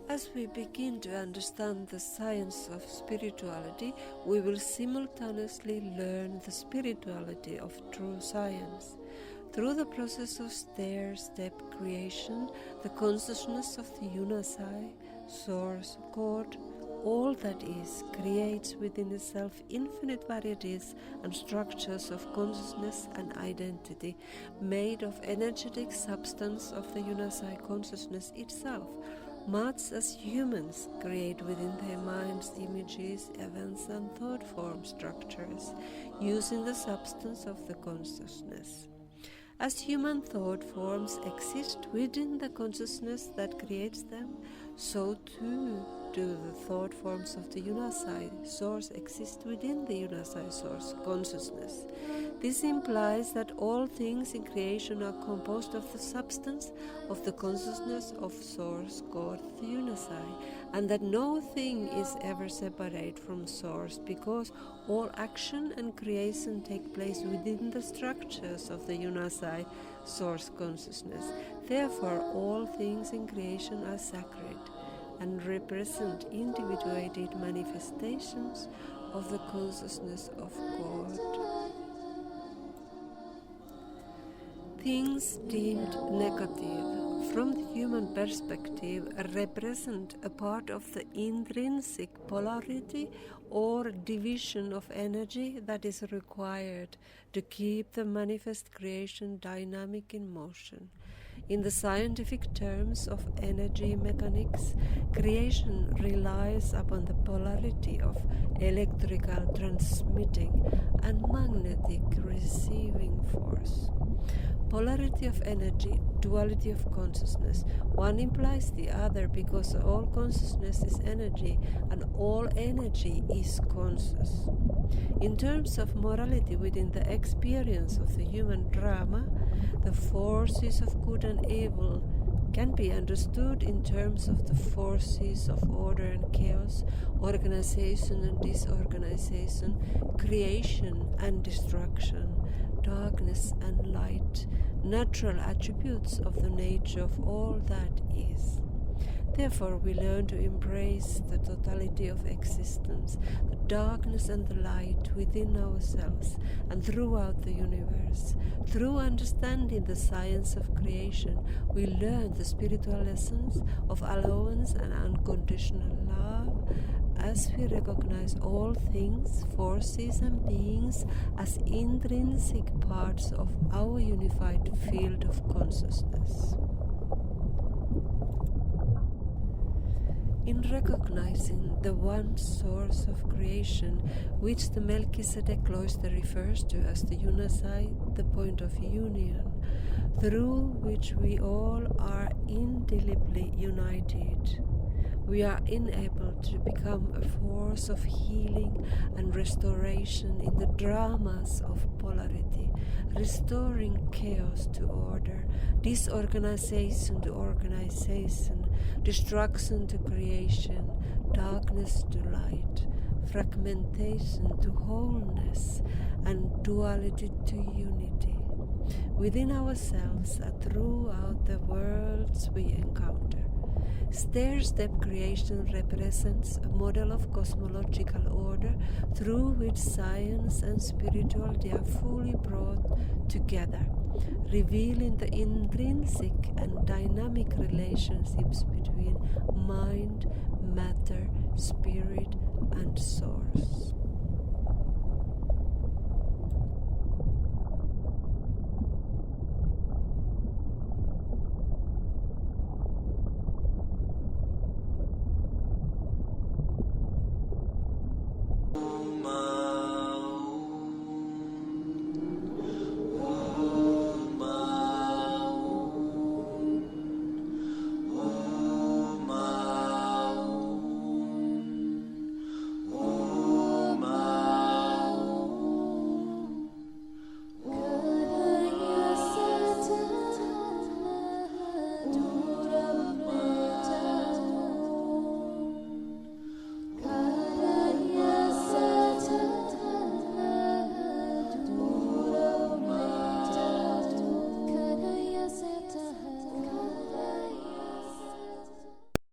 As we begin to understand the science of spirituality, we will simultaneously learn the spirituality of true science. Through the process of Stair Step Creation, the consciousness of the Unasai, Source, God, all that is, creates within itself infinite varieties and structures of consciousness and identity, made of energetic substance of the Unasai consciousness itself, much as humans create within their minds images, events and thought form structures, using the substance of the consciousness. As human thought forms exist within the consciousness that creates them, so too do the thought forms of the Unasai source exist within the Unasai source consciousness. This implies that all things in creation are composed of the substance of the consciousness of Source, God, the Unasai, and that no thing is ever separate from Source, because all action and creation take place within the structures of the Unasai Source consciousness. Therefore, all things in creation are sacred and represent individuated manifestations of the consciousness of God. Things deemed negative from the human perspective represent a part of the intrinsic polarity or division of energy that is required to keep the manifest creation dynamic in motion. In the scientific terms of energy mechanics, creation relies upon the polarity of electrical transmitting and magnetic receiving force. Polarity of energy, duality of consciousness. One implies the other because all consciousness is energy and all energy is conscious. In terms of morality within the experience of the human drama, the forces of good and evil can be understood in terms of the forces of order and chaos, organization and disorganization, creation and destruction, darkness and light, natural attributes of the nature of all that is. Therefore, we learn to embrace the totality of existence, the darkness and the light within ourselves and throughout the universe. Through understanding the science of creation, we learn the spiritual lessons of allowance and unconditional love, as we recognize all things, forces and beings as intrinsic parts of our unified field of consciousness. In recognizing the one source of creation, which the Melchizedek cloister refers to as the Unasai, the point of union, through which we all are indelibly united, we are enabled to become a force of healing and restoration in the dramas of polarity, restoring chaos to order, disorganization to organization, destruction to creation, darkness to light, fragmentation to wholeness, and duality to unity, within ourselves and throughout the worlds we encounter. Stair Step Creation represents a model of cosmological order through which science and spirituality are fully brought together, revealing the intrinsic and dynamic relationships between mind, matter, spirit, and soul.